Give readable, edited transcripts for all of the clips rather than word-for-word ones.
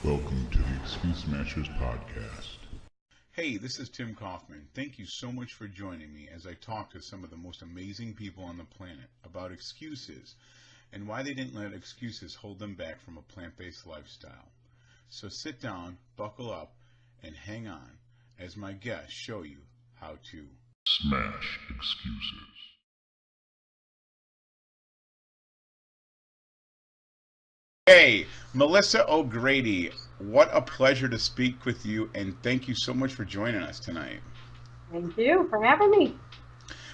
Welcome to the Excuse Smashers podcast. Hey, this is Tim Kaufman. Thank you so much for joining me as I talk to some of the most amazing people on the planet about excuses and why they didn't let excuses hold them back from a plant-based lifestyle. So sit down, buckle up, and hang on as my guests show you how to Smash excuses. Hey, Melissa O'Grady, what a pleasure to speak with you, and thank you so much for joining us tonight. Thank you for having me.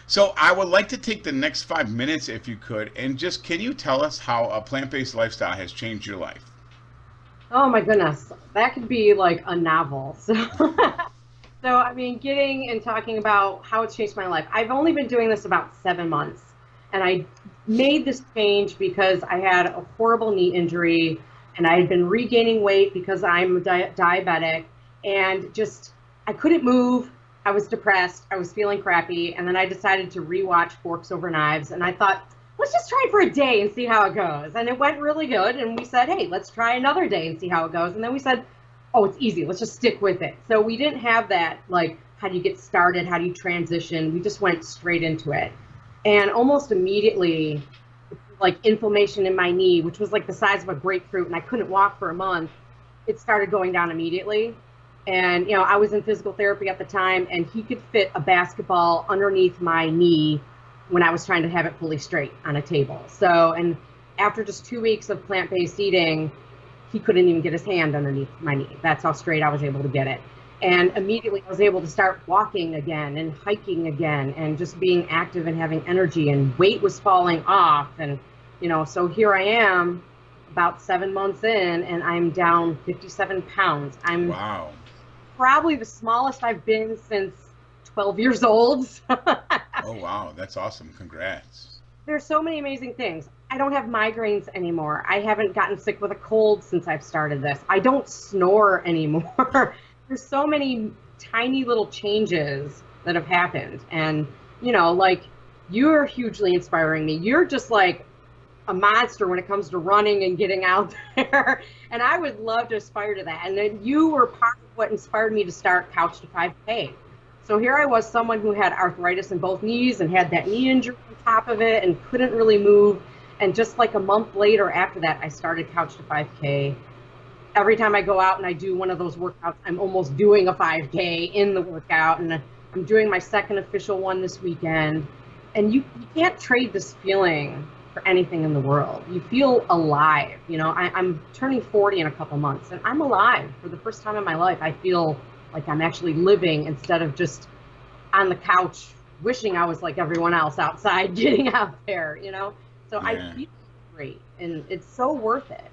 So I would like to take the next 5 minutes, if you could, and just can you tell us how a plant-based lifestyle has changed your life? Oh my goodness, that could be like a novel. So I mean, getting and talking about how it's changed my life. I've only been doing this about 7 months, and I made this change because I had a horrible knee injury, and I had been regaining weight because I'm diabetic, and just I couldn't move. I was depressed. I was feeling crappy, and then I decided to rewatch Forks Over Knives, and I thought, let's just try it for a day and see how it goes. And it went really good, and we said, hey, let's try another day and see how it goes. And then we said, oh, it's easy. Let's just stick with it. So we didn't have that, like, how do you get started? How do you transition? We just went straight into it. And almost immediately, like inflammation in my knee, which was like the size of a grapefruit, and I couldn't walk for a month, it started going down immediately. And, I was in physical therapy at the time, and he could fit a basketball underneath my knee when I was trying to have it fully straight on a table. So, and after just 2 weeks of plant-based eating, he couldn't even get his hand underneath my knee. That's how straight I was able to get it. And immediately I was able to start walking again and hiking again and just being active and having energy, and weight was falling off. And, so here I am about 7 months in, and I'm down 57 pounds. I'm Wow. probably the smallest I've been since 12 years old. Oh, wow. That's awesome. Congrats. There's so many amazing things. I don't have migraines anymore. I haven't gotten sick with a cold since I've started this. I don't snore anymore. There's so many tiny little changes that have happened. And, like, you're hugely inspiring me. You're just like a monster when it comes to running and getting out there. And I would love to aspire to that. And then you were part of what inspired me to start Couch to 5K. So here I was, someone who had arthritis in both knees and had that knee injury on top of it and couldn't really move. And just like a month later after that, I started Couch to 5K. Every time I go out and I do one of those workouts, I'm almost doing a 5K in the workout. And I'm doing my second official one this weekend. And you can't trade this feeling for anything in the world. You feel alive. I'm turning 40 in a couple months, and I'm alive for the first time in my life. I feel like I'm actually living instead of just on the couch wishing I was like everyone else outside getting out there, So Yeah. I feel great, and it's so worth it.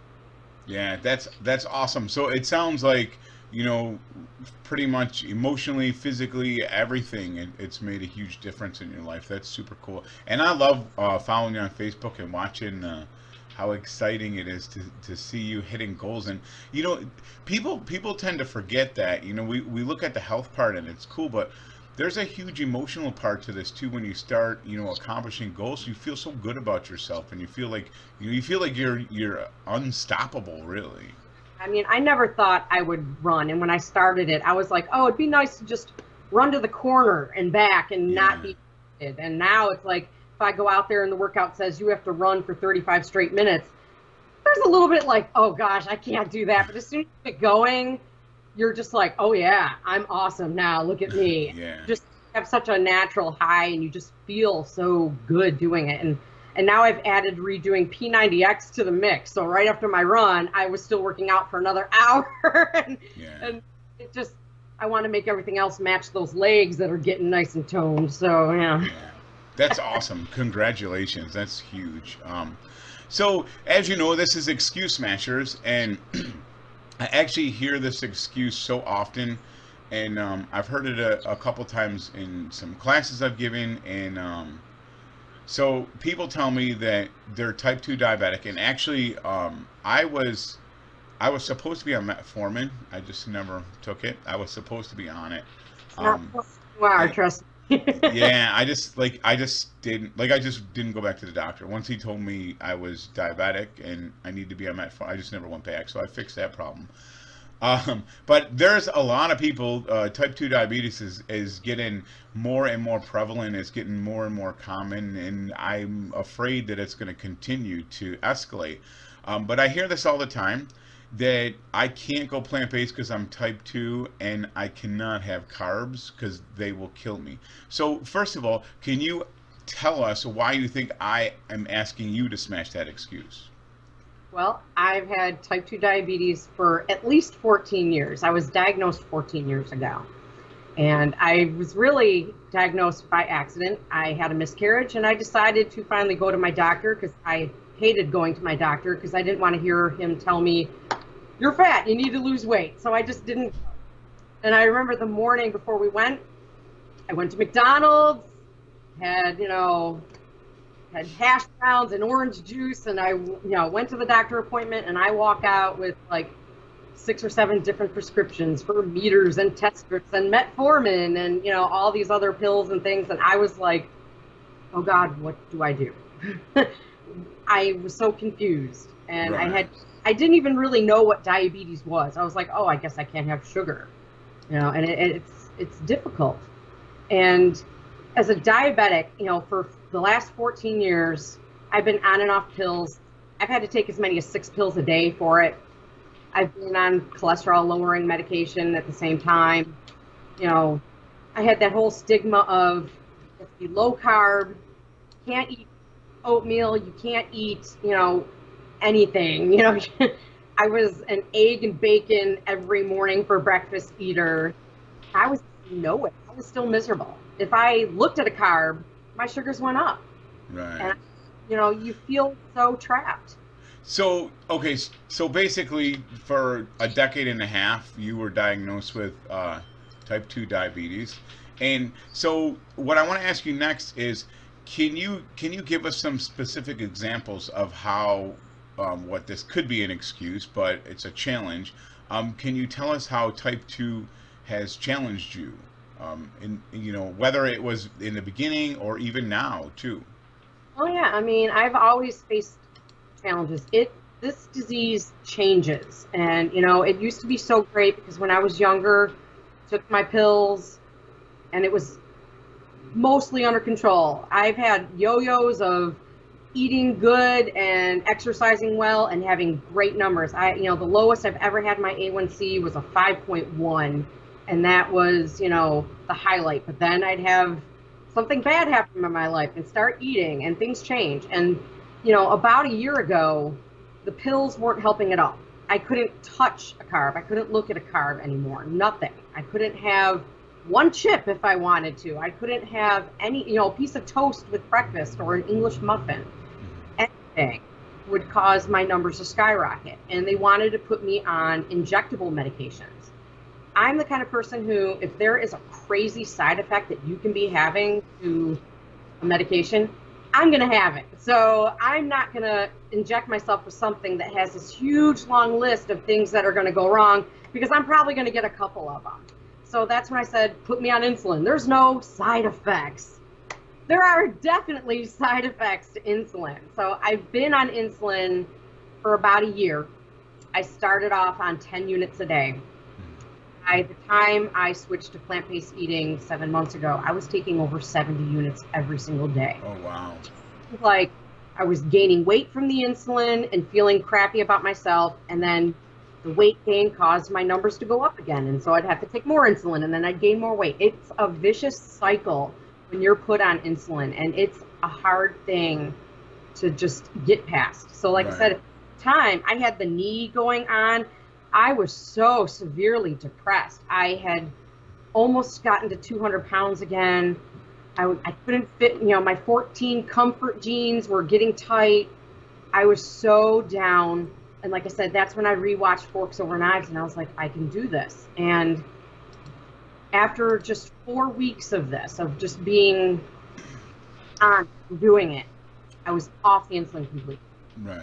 Yeah, that's awesome. So it sounds like, pretty much emotionally, physically, everything, it's made a huge difference in your life. That's super cool. And I love following you on Facebook and watching how exciting it is to see you hitting goals. And, people tend to forget that, we look at the health part and it's cool, but there's a huge emotional part to this too. When you start, accomplishing goals, you feel so good about yourself, and you feel like you're unstoppable, really. I mean, I never thought I would run, and when I started it, I was like, oh, it'd be nice to just run to the corner and back and not be exhausted. And now it's like, if I go out there and the workout says you have to run for 35 straight minutes, there's a little bit like, oh gosh, I can't do that. But as soon as you get going, you're just like, oh yeah, I'm awesome now. Look at me. Yeah. Just have such a natural high, and you just feel so good doing it. And now I've added redoing P90X to the mix. So right after my run, I was still working out for another hour. and it just, I want to make everything else match those legs that are getting nice and toned. So yeah. That's awesome. Congratulations. That's huge. So as you know, this is Excuse Smashers, and I actually hear this excuse so often, and I've heard it a couple times in some classes I've given, and so people tell me that they're type 2 diabetic, and actually I was supposed to be on metformin. I just never took it. I was supposed to be on it. Not what you are, trust me. Yeah, I just didn't go back to the doctor. Once he told me I was diabetic and I need to be on metformin, I just never went back. So I fixed that problem. But there's a lot of people. Type 2 diabetes is getting more and more prevalent. It's getting more and more common, and I'm afraid that it's going to continue to escalate. But I hear this all the time that I can't go plant-based because I'm type 2 and I cannot have carbs because they will kill me. So first of all, can you tell us why you think I am asking you to smash that excuse? Well, I've had type 2 diabetes for at least 14 years. I was diagnosed 14 years ago. And I was really diagnosed by accident. I had a miscarriage, and I decided to finally go to my doctor because I hated going to my doctor because I didn't want to hear him tell me, "You're fat, you need to lose weight." So I just didn't go. And I remember the morning before we went, I went to McDonald's, had hash browns and orange juice, and I went to the doctor appointment, and I walk out with like 6 or 7 different prescriptions for meters and test strips and metformin and all these other pills and things, and I was like, oh God, what do I do? I was so confused, and Right. I didn't even really know what diabetes was. I was like, oh, I guess I can't have sugar, and it's difficult. And as a diabetic, for the last 14 years, I've been on and off pills. I've had to take as many as 6 pills a day for it. I've been on cholesterol lowering medication at the same time. I had that whole stigma of if you low carb, can't eat oatmeal, you can't eat, anything. I was an egg and bacon every morning for breakfast eater. I was still miserable. If I looked at a carb, my sugars went up. Right. And you feel so trapped. So, okay, so basically for a decade and a half, you were diagnosed with type 2 diabetes. And so what I want to ask you next is, can you give us some specific examples of how, what this could be an excuse, but it's a challenge. Can you tell us how type 2 has challenged you? Whether it was in the beginning or even now too. Oh yeah, I mean, I've always faced challenges. This disease changes, and it used to be so great because when I was younger, took my pills, and it was mostly under control. I've had yo-yos of eating good and exercising well and having great numbers. The lowest I've ever had my A1C was a 5.1, and that was the highlight. But then I'd have something bad happen in my life and start eating, and things change. And about a year ago, the pills weren't helping at all. I couldn't touch a carb. I couldn't look at a carb anymore. Nothing. I couldn't have one chip if I wanted to. I couldn't have any, piece of toast with breakfast or an English muffin. Anything would cause my numbers to skyrocket. And they wanted to put me on injectable medications. I'm the kind of person who, if there is a crazy side effect that you can be having to a medication, I'm going to have it. So I'm not going to inject myself with something that has this huge long list of things that are going to go wrong, because I'm probably going to get a couple of them. So that's when I said, put me on insulin. There's no side effects. There are definitely side effects to insulin. So I've been on insulin for about a year. I started off on 10 units a day. By the time I switched to plant-based eating 7 months ago, I was taking over 70 units every single day. Oh, wow. Like, I was gaining weight from the insulin and feeling crappy about myself, and then the weight gain caused my numbers to go up again, and so I'd have to take more insulin, and then I'd gain more weight. It's a vicious cycle when you're put on insulin, and it's a hard thing to just get past. So like I said, at the time, I had the knee going on. I was so severely depressed. I had almost gotten to 200 pounds again. I couldn't fit, my 14 comfort jeans were getting tight. I was so down. And like I said, that's when I rewatched Forks Over Knives, and I was like, I can do this. And after just 4 weeks of this, of just being on, doing it, I was off the insulin completely. Right.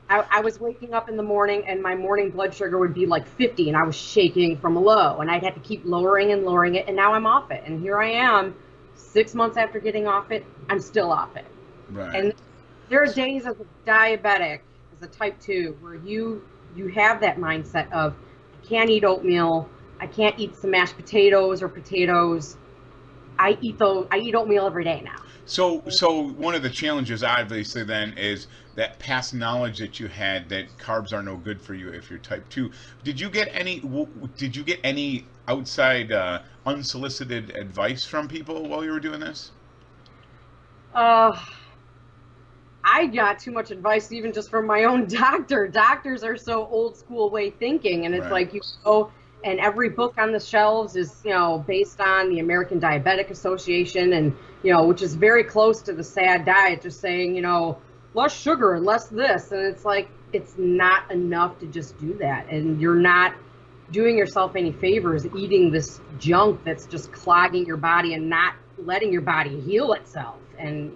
I was waking up in the morning, and my morning blood sugar would be like 50, and I was shaking from a low, and I'd have to keep lowering and lowering it, and now I'm off it. And here I am, 6 months after getting off it, I'm still off it. Right. And there are days as a diabetic, as a type 2, where you have that mindset of, I can't eat oatmeal. I can't eat some mashed potatoes or potatoes. I eat oatmeal every day now. So one of the challenges, obviously, then is that past knowledge that you had that carbs are no good for you if you're type 2. Did you get any outside unsolicited advice from people while you were doing this? I got too much advice even just from my own doctor. Doctors are so old school way thinking, and it's Right. like you go and every book on the shelves is, based on the American Diabetic Association, and which is very close to the SAD diet, just saying, less sugar and less this, and it's like it's not enough to just do that, and you're not doing yourself any favors eating this junk that's just clogging your body and not letting your body heal itself. And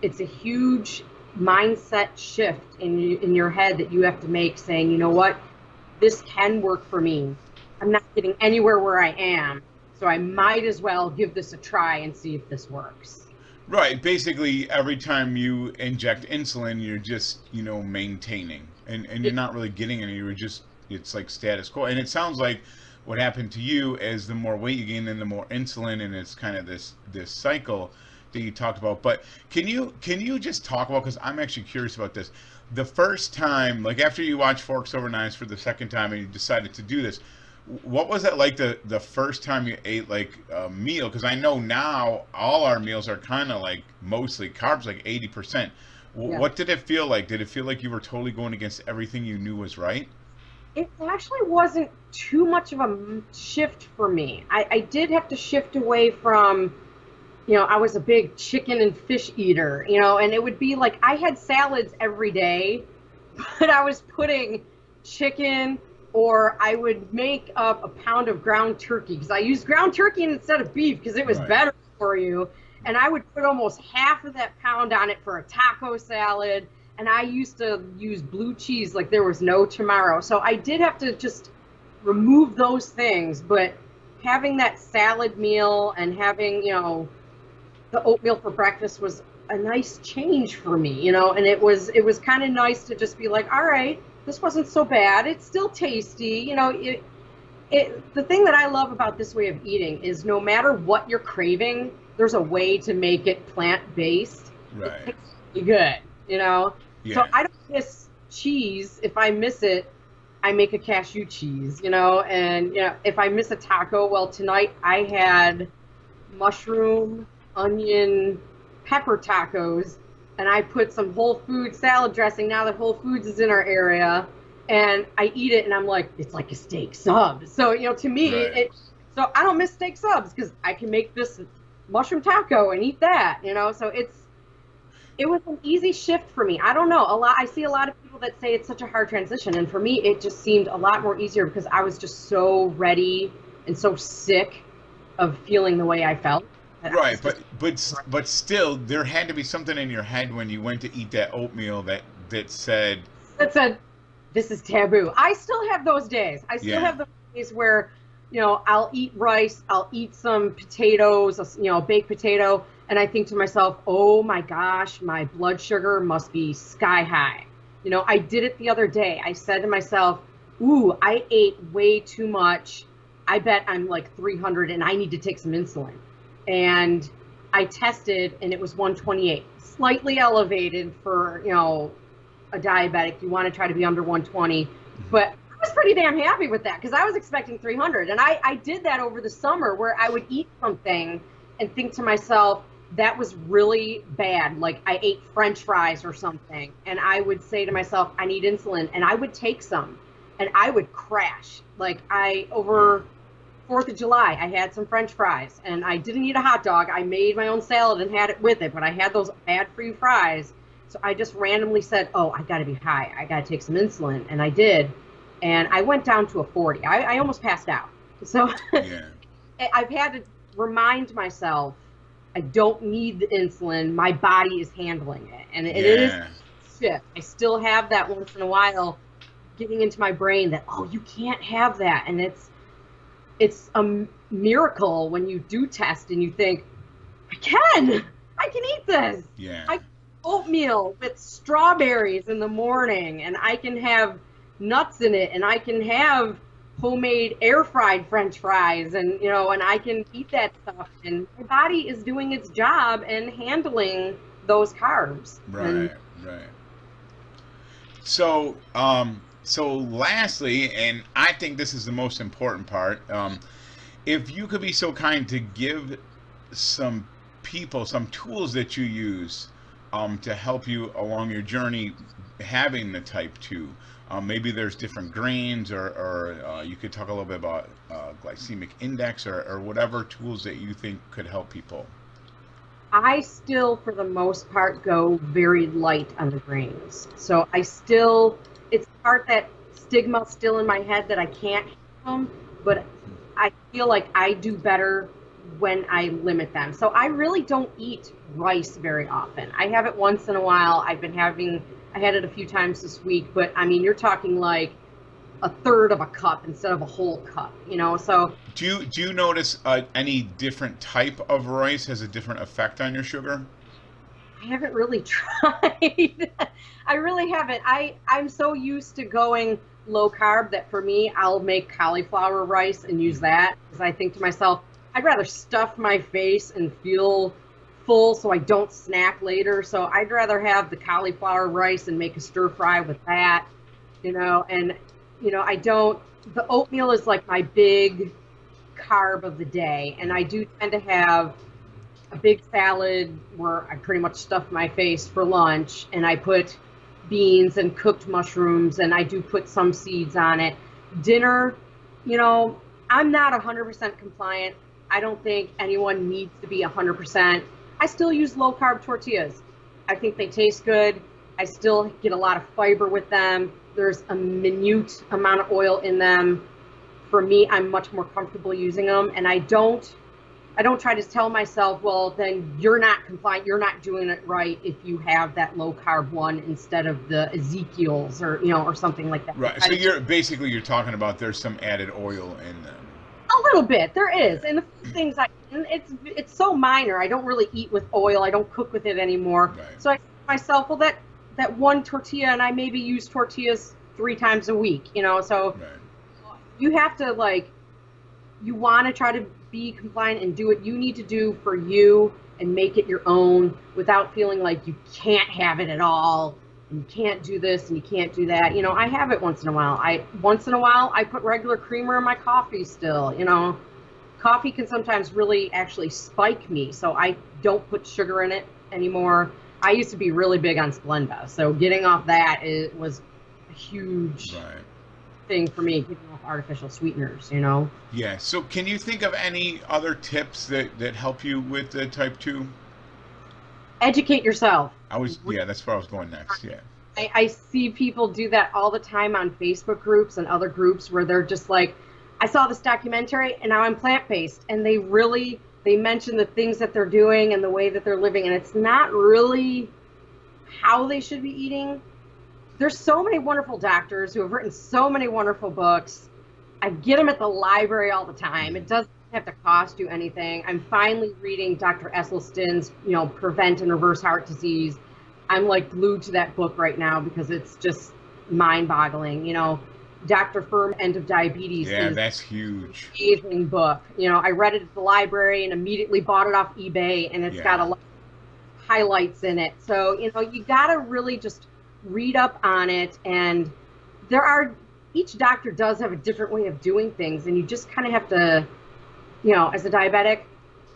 it's a huge mindset shift in your head that you have to make, saying, you know what, this can work for me. I'm not getting anywhere where I am, so I might as well give this a try and see if this works. Right. Basically, every time you inject insulin, you're just, maintaining, and you're not really getting any. It's like status quo. And it sounds like what happened to you is the more weight you gain, then the more insulin, and it's kind of this cycle that you talked about. But can you just talk about, because I'm actually curious about this, the first time, like after you watched Forks Over Knives for the second time and you decided to do this, what was it like the first time you ate like a meal? Because I know now all our meals are kind of like mostly carbs, like 80%. Yeah. What did it feel like? Did it feel like you were totally going against everything you knew was right? It actually wasn't too much of a shift for me. I did have to shift away from, I was a big chicken and fish eater, and it would be like I had salads every day, but I was putting chicken, or I would make up a pound of ground turkey, because I used ground turkey instead of beef because it was Right. better for you. And I would put almost half of that pound on it for a taco salad. And I used to use blue cheese like there was no tomorrow. So I did have to just remove those things. But having that salad meal and having, the oatmeal for breakfast was a nice change for me, and it was kind of nice to just be like, all right, this wasn't so bad. It's still tasty. The thing that I love about this way of eating is no matter what you're craving, there's a way to make it plant-based. Right. It tastes really good, Yeah. So I don't miss cheese. If I miss it, I make a cashew cheese, and if I miss a taco, well, tonight I had mushroom, onion, pepper tacos, and I put some Whole Foods salad dressing now that Whole Foods is in our area, and I eat it and I'm like, it's like a steak sub. So, to me, Right. so I don't miss steak subs because I can make this mushroom taco and eat that, so it was an easy shift for me. I don't know, I see a lot of people that say it's such a hard transition, and for me, it just seemed a lot more easier because I was just so ready and so sick of feeling the way I felt. Right, but still, there had to be something in your head when you went to eat that oatmeal that said, this is taboo. I still have those days. I still Yeah. have those days where, I'll eat rice, I'll eat some potatoes, a baked potato, and I think to myself, oh my gosh, my blood sugar must be sky high. I did it the other day. I said to myself, ooh, I ate way too much. I bet I'm like 300 and I need to take some insulin. And I tested and it was 128, slightly elevated for, a diabetic. You want to try to be under 120, but I was pretty damn happy with that because I was expecting 300. And I did that over the summer where I would eat something and think to myself, that was really bad. Like I ate French fries or something. And I would say to myself, I need insulin. And I would take some and I would crash. Like over 4th of July, I had some French fries and I didn't eat a hot dog. I made my own salad and had it with it, but I had those bad for you fries. So I just randomly said, oh, I got to be high. I got to take some insulin. And I did. And I went down to a 40. I almost passed out. So yeah, I've had to remind myself, I don't need the insulin. My body is handling it. And it is yeah, shift. I still have that once in a while getting into my brain that, oh, you can't have that. And it's a miracle when you do test and you think, I can eat this. yeah. Oatmeal with strawberries in the morning, and I can have nuts in it, and I can have homemade air fried French fries, and and I can eat that stuff, and my body is doing its job and handling those carbs. Right, right. So, so lastly, and I think this is the most important part, if you could be so kind to give some people some tools that you use to help you along your journey having the type 2. Maybe there's different grains, or you could talk a little bit about glycemic index, or whatever tools that you think could help people. I still, for the most part, go very light on the grains. So I still, it's part that stigma still in my head that I can't have them, but I feel like I do better when I limit them. So I really don't eat rice very often. I have it once in a while. I had it a few times this week, but I mean, you're talking like a third of a cup instead of a whole cup, so. Do you notice any different type of rice has a different effect on your sugar? I haven't really tried. I really haven't. I'm so used to going low carb that for me, I'll make cauliflower rice and use that, because I think to myself, I'd rather stuff my face and feel full so I don't snack later. So I'd rather have the cauliflower rice and make a stir fry with that, and the oatmeal is like my big carb of the day. And I do tend to have a big salad where I pretty much stuff my face for lunch, and I put beans and cooked mushrooms, and I do put some seeds on it. Dinner, I'm not 100% compliant. I don't think anyone needs to be 100%. I still use low carb tortillas. I think they taste good. I still get a lot of fiber with them. There's a minute amount of oil in them. For me, I'm much more comfortable using them, and I don't try to tell myself, well, then you're not compliant, you're not doing it right if you have that low carb one instead of the Ezekiel's, or or something like that. Right. So you're talking about there's some added oil in them. A little bit, there is, and the things it's so minor. I don't really eat with oil. I don't cook with it anymore. Right. So I say to myself, well, that one tortilla, and I maybe use tortillas 3 times a week. So Right. you have to you want to try to be compliant and do what you need to do for you and make it your own without feeling like you can't have it at all, and you can't do this and you can't do that. I have it once in a while. I put regular creamer in my coffee still. Coffee can sometimes really actually spike me, so I don't put sugar in it anymore. I used to be really big on Splenda, so getting off that was a huge Right. thing for me, getting off artificial sweeteners, Yeah. So can you think of any other tips that help you with the type 2? Educate yourself. That's where I was going next. Yeah. I see people do that all the time on Facebook groups and other groups where they're just like, I saw this documentary and now I'm plant-based, and they mention the things that they're doing and the way that they're living, and it's not really how they should be eating. There's so many wonderful doctors who have written so many wonderful books. I get them at the library all the time. It doesn't have to cost you anything. I'm finally reading Dr. Esselstyn's, Prevent and Reverse Heart Disease. I'm glued to that book right now because it's just mind-boggling. Dr. Firm, End of Diabetes. Yeah, that's huge. Amazing book. I read it at the library and immediately bought it off eBay, and it's got a lot of highlights in it. So, you gotta really just read up on it, and each doctor does have a different way of doing things, and you just kind of have to, as a diabetic,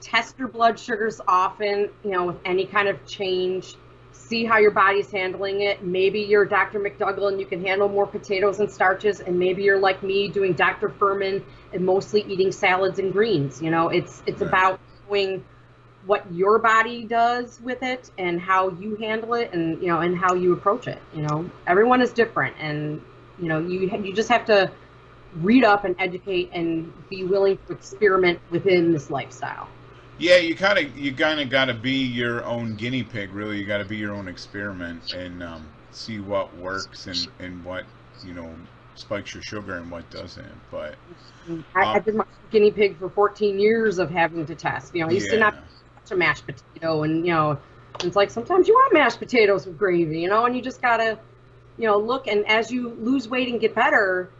test your blood sugars often, with any kind of change. See how your body's handling it. Maybe you're Dr. McDougall and you can handle more potatoes and starches, and maybe you're like me doing Dr. Furman and mostly eating salads and greens. It's Right. about knowing what your body does with it and how you handle it, and and how you approach it. Everyone is different, and you just have to read up and educate and be willing to experiment within this lifestyle. Yeah, you kind of got to be your own guinea pig. Really, you got to be your own experiment and see what works and what spikes your sugar and what doesn't. But I've been my guinea pig for 14 years of having to test. I used to not touch a mashed potato, and it's like sometimes you want mashed potatoes with gravy, and you just gotta look, and as you lose weight and get better,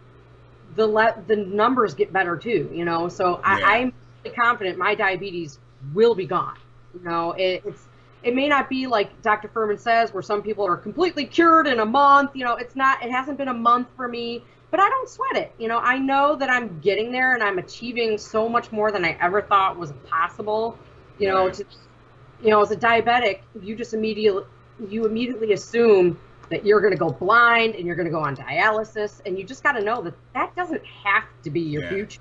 the numbers get better too. So I'm really confident my diabetes will be gone. It may not be like Dr. Furman says, where some people are completely cured in a month. It's not. It hasn't been a month for me, but I don't sweat it. I know that I'm getting there, and I'm achieving so much more than I ever thought was possible. As a diabetic, you immediately assume that you're going to go blind and you're going to go on dialysis, and you just got to know that doesn't have to be your future.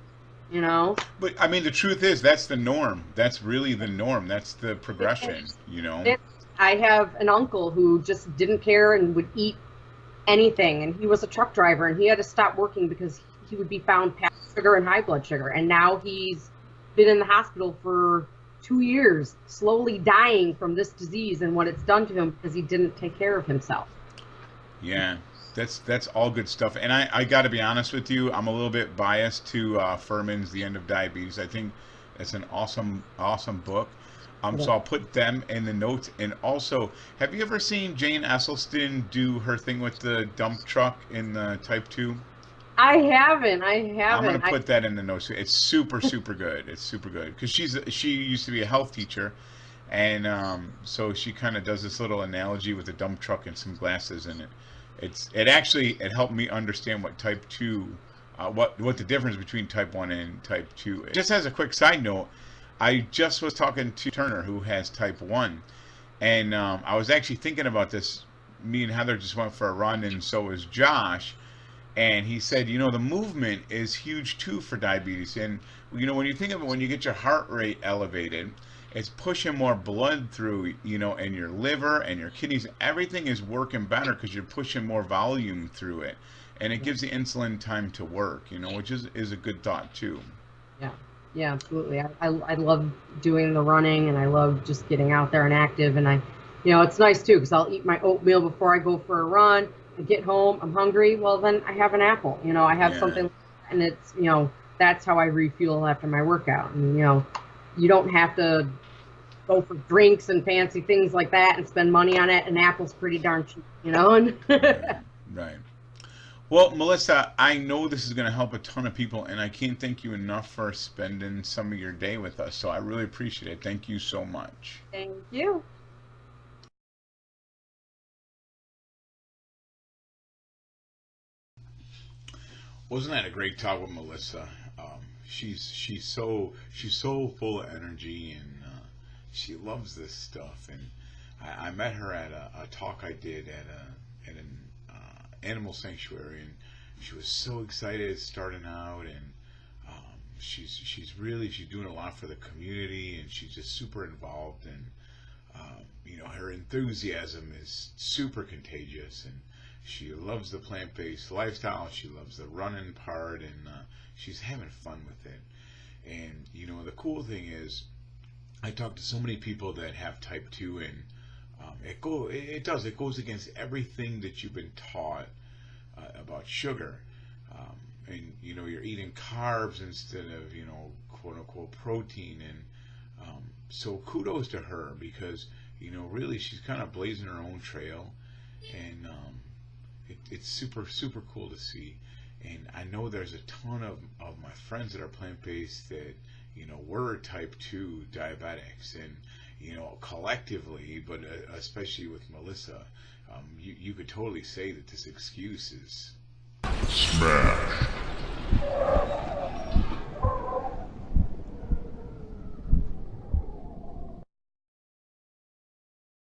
But I mean, the truth is that's the norm. That's really the norm. That's the progression. I have an uncle who just didn't care and would eat anything, and he was a truck driver, and he had to stop working because he would be found past sugar and high blood sugar, and now he's been in the hospital for 2 years, slowly dying from this disease and what it's done to him because he didn't take care of himself. Yeah. That's all good stuff. And I got to be honest with you, I'm a little bit biased to Furman's The End of Diabetes. I think it's an awesome book. So I'll put them in the notes. And also, have you ever seen Jane Esselstyn do her thing with the dump truck in the Type 2? I haven't. I'm going to put that in the notes. It's super good. It's super good. Because she used to be a health teacher. And so she kind of does this little analogy with a dump truck and some glasses in it. It helped me understand what Type 2, what the difference between Type 1 and Type 2 is. Just as a quick side note, I just was talking to Turner, who has Type 1, and I was actually thinking about this. Me and Heather just went for a run, and so was Josh, and he said, the movement is huge too for diabetes. And when you think of it, when you get your heart rate elevated, it's pushing more blood through, and your liver and your kidneys. Everything is working better because you're pushing more volume through it. And it gives the insulin time to work, which is a good thought too. Yeah, absolutely. I love doing the running, and I love just getting out there and active. And it's nice too, because I'll eat my oatmeal before I go for a run. I get home, I'm hungry. Well, then I have an apple. I have something, and it's, that's how I refuel after my workout. And, you don't have to go for drinks and fancy things like that and spend money on it. An apple's pretty darn cheap, Right. Well, Melissa, I know this is going to help a ton of people, and I can't thank you enough for spending some of your day with us. So I really appreciate it. Thank you so much. Thank you. Wasn't that a great talk with Melissa? She's so full of energy, and she loves this stuff. And I met her at a talk I did at an animal sanctuary, and she was so excited starting out, and she's doing a lot for the community, and she's just super involved, and her enthusiasm is super contagious, and she loves the plant-based lifestyle. She loves the running part, and she's having fun with it. And the cool thing is, I talk to so many people that have Type 2, and it goes against everything that you've been taught about sugar. And you're eating carbs instead of quote unquote protein. And so kudos to her, because really she's kind of blazing her own trail, and it's super cool to see. And I know there's a ton of my friends that are plant-based that we're Type 2 diabetics, and collectively, but especially with Melissa, you could totally say that this excuse is Smash.